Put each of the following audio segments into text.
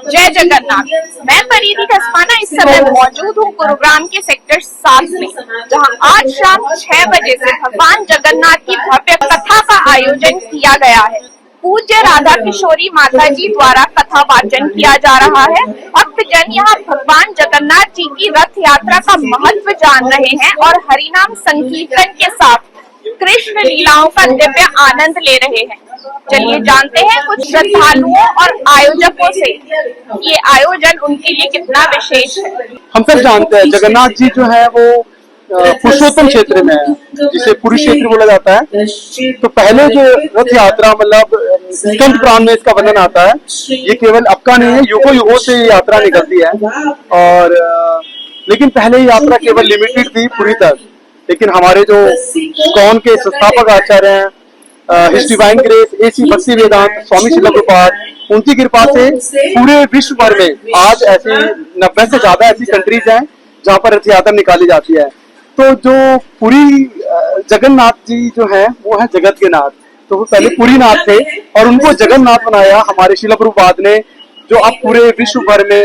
जय जगन्नाथ। मैं परिधि कस्माना इस समय मौजूद हूँ गुरुग्राम के सेक्टर 7 में, जहाँ आज शाम 6 बजे से भगवान जगन्नाथ की भव्य कथा का आयोजन किया गया है। पूज्य राधा किशोरी माता जी द्वारा कथा वाचन किया जा रहा है। भक्तजन यहाँ भगवान जगन्नाथ जी की रथ यात्रा का महत्व जान रहे हैं और हरिनाम संकीर्तन के साथ कृष्ण लीलाओं का दिव्य आनंद ले रहे हैं। चलिए जानते हैं कुछ श्रद्धालुओं और आयोजकों से ये आयोजन उनके लिए कितना विशेष है। हम सब जानते हैं जगन्नाथ जी जो है वो पुरुषोत्तम क्षेत्र में है, जिसे पुरी क्षेत्र बोला जाता है। तो पहले जो रथ यात्रा मतलब स्कंद पुराण में इसका वर्णन आता है। ये केवल अब का नहीं है, युगों युगों से ये यात्रा निकलती है। और लेकिन पहले ये यात्रा केवल लिमिटेड थी पुरी तक। लेकिन हमारे जो इस्कॉन के संस्थापक आचार्य हैं, हिज डिवाइन ग्रेस AC भक्ति वेदांत स्वामी श्रील प्रभुपाद, उनकी कृपा से पूरे विश्व भर में आज ऐसी 90 से ज्यादा ऐसी कंट्रीज हैं जहाँ पर रथ यात्रा निकाली जाती है। तो जो पुरी जगन्नाथ जी जो है वो है जगत के नाथ। तो वो पहले पुरी नाथ थे और उनको जगन्नाथ बनाया हमारे श्रील प्रभुपाद ने, जो अब पूरे विश्व भर में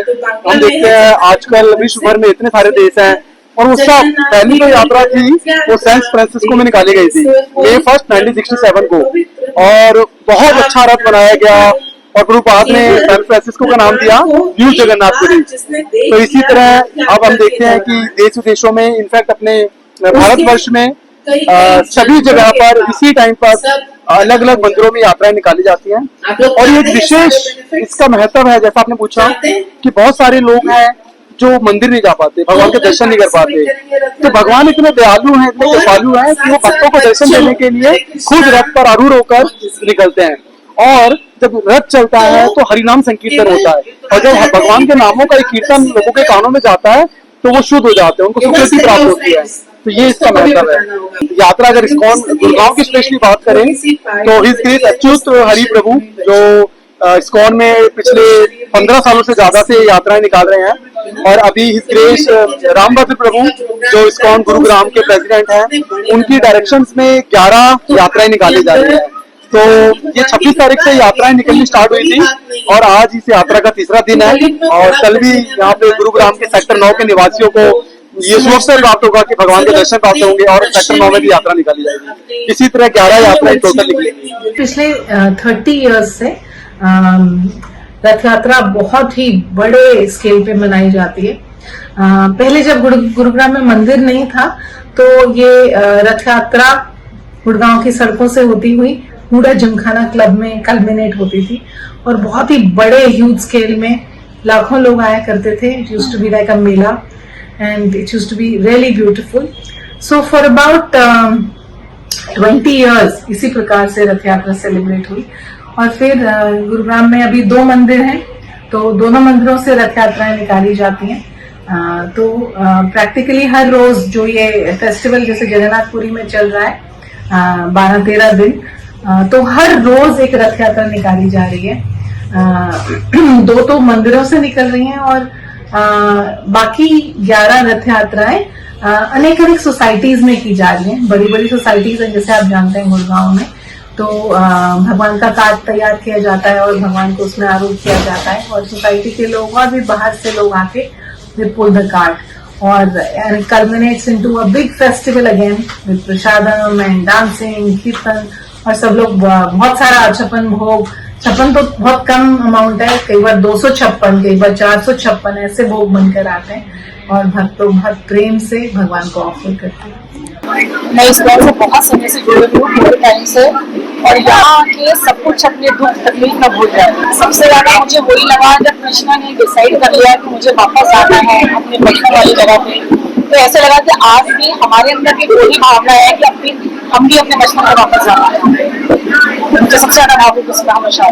हम देखते हैं। आजकल विश्व भर में इतने सारे देश हैं और वो सब पहली जो यात्रा थी वो सैन फ्रांसिस्को में निकाली गई थी May 1, 1967 को। और बहुत अच्छा रथ बनाया गया और प्रभुपाद ने सैन फ्रांसिस्को का नाम दिया न्यू जगन्नाथपुरी। तो इसी तरह अब हम देखते हैं कि देश विदेशों में, इनफैक्ट अपने भारतवर्ष में सभी जगह पर इसी टाइम पर अलग अलग मंदिरों में यात्राएं निकाली जाती हैं। और ये एक विशेष इसका महत्व है, जैसा आपने पूछा कि बहुत सारे लोग हैं जो मंदिर नहीं जा पाते, भगवान के दर्शन नहीं कर पाते। तो भगवान इतने दयालु हैं, इतने कृपालु हैं कि वो भक्तों को दर्शन देने के लिए खुद रथ पर आरूढ़ होकर निकलते हैं। और जब रथ चलता है तो हरिनाम संकीर्तन होता है, और जब भगवान के नामों का एक कीर्तन लोगों के कानों में जाता है तो वो शुद्ध हो जाते हैं, उनको सुकृति प्राप्त होती है। तो ये इसका महत्व है। यात्रा अगर इस्कॉन गुरुग्राम की स्पेशली बात करें तो हिज ग्रेस अच्युत हरि प्रभु जो इस्कॉन में पिछले 15 सालों से ज्यादा से यात्राएं निकाल रहे हैं। और अभी हिज ग्रेस रामभद्र प्रभु जो इस्कॉन गुरुग्राम के प्रेसिडेंट हैं, उनकी डायरेक्शंस में 11 यात्राएं निकाली जा रही है। तो ये 26 तारीख से यात्राएं निकलनी स्टार्ट हुई थी और आज इस यात्रा का तीसरा दिन है। और कल भी यहाँ पे गुरुग्राम के सेक्टर 9 के निवासियों को ये सुअवसर प्राप्त होगा कि भगवान के दर्शन प्राप्त होंगे और सेक्टर 9 में भी यात्रा निकाली जाएगी। इसी तरह 11 यात्राएं टोटल निकलेंगी। पिछले 30 इयर्स से रथ यात्रा बहुत ही बड़े स्केल पे मनाई जाती है। पहले जब गुरुग्राम में मंदिर नहीं था तो ये रथ यात्रा गुड़गांव की सड़कों से होती हुई हुडा जिमखाना क्लब में कल्मिनेट होती थी और बहुत ही बड़े ह्यूज स्केल में लाखों लोग आया करते थे। It used to be like a mela and it used to be really beautiful. So for about 20 years इसी प्रकार से रथ यात्रा सेलिब्रेट हुई। और फिर गुरुग्राम में अभी 2 मंदिर हैं, तो दोनों मंदिरों से रथ यात्राएं निकाली जाती हैं। तो प्रैक्टिकली हर रोज जो ये फेस्टिवल जैसे जगन्नाथपुरी में चल रहा है 12-13 दिन, तो हर रोज एक रथ यात्रा निकाली जा रही है। 2 तो मंदिरों से निकल रही हैं और बाकी 11 रथ यात्राएं अनेक अनेक सोसाइटीज में की जा रही हैं। बड़ी बड़ी सोसाइटीज हैं, जैसे आप जानते हैं गुड़गांव में तो भगवान का कार्ड तैयार किया जाता है और भगवान को उसमें आरूढ़ किया जाता है और सोसाइटी के लोग और भी बाहर से लोग आके दे पुल द कार्ड और कल्मिनेट्स into a big festival again with prasadam and dancing कीर्तन। और सब लोग बहुत सारा 56 भोग, 56 तो बहुत कम अमाउंट है, कई बार 256, कई बार 456 ऐसे भोग बनकर आते हैं और भक्त लोग बहुत प्रेम से भगवान को ऑफर करते हैं। मैं इस बार से बहुत समय से जुड़ी हूँ, थोड़े टाइम से, और यहाँ के सब कुछ अपने दुख तकलीफ में भूल जाए। सबसे ज्यादा मुझे वही लगा जब कृष्णा ने डिसाइड कर लिया कि मुझे वापस आना है अपने बचपन वाली जगह पे। तो ऐसे लगा कि आज भी हमारे अंदर की वही भावना है कि हम भी अपने बचपन में वापस जाना है। मुझे सबसे ज्यादा भावुक इसमें हमेशा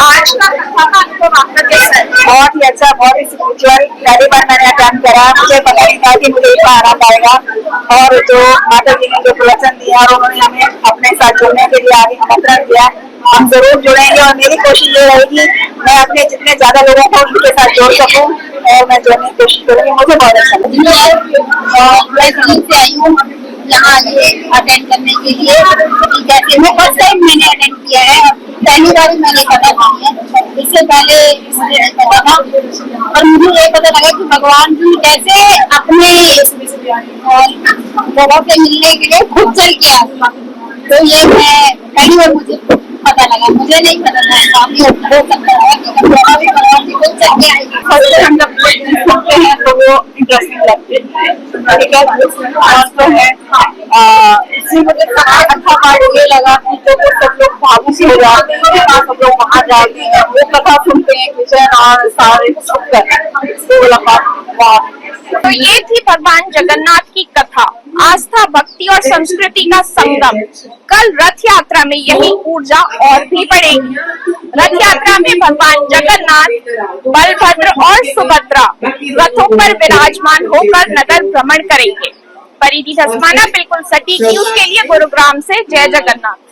आज का कथा का अनुभव आपका कैसा है? बहुत ही अच्छा, बहुत ही स्पिरिचुअल। पहली बार मैंने अटेंड करा, मुझे पता नहीं था कि मुझे एक बार आना पाएगा। और जो माता जी ने जो प्रवचन दिया और उन्होंने हमें अपने साथ जुड़ने के लिए आगे आमंत्रण दिया, हम जरूर जुड़ेंगे। और मेरी कोशिश ये रहेगी मैं अपने जितने ज्यादा लोगों को उनके साथ जोड़ सकूँ और मैं जोड़ने की कोशिश करूँगी। मुझे बहुत अच्छा लगा। मैं दिल्ली से आई हूँ यहाँ ये अटेंड करने के लिए। जैसे मैं फर्स्ट टाइम मैंने अटेंड किया है, पहली बार मैंने पता नहीं है, इससे पहले मुझे नहीं पता था। और मुझे ये पता लगा कि भगवान जी कैसे अपने जगह से मिलने के लिए खुद चल के आते, तो ये मैं पहली बार मुझे पता लगा, मुझे नहीं पता था। काफी हो सकता है कि भगवान जी खुद चल के आएंगे। हम जब सुनते हैं तो वो इंटरेस्टिंग लगते हैं, तो है इसलिए मुझे अच्छा पार्ट ये लगा कि जो सब लोग भावुक हो जाते हैं, सब लोग वहाँ जाते हैं, वो कथा सुनते हैं किचन और सारे तो ये थी भगवान जगन्नाथ की कथा, आस्था, भक्ति और संस्कृति का संगम। कल रथ यात्रा में यही ऊर्जा और भी बढ़ेगी। रथ यात्रा में भगवान जगन्नाथ, बलभद्र और सुभद्रा रथों पर विराजमान होकर नगर भ्रमण करेंगे। परिधि धस्माना, बिल्कुल सटीक न्यूज के लिए गुरुग्राम से जय जगन्नाथ।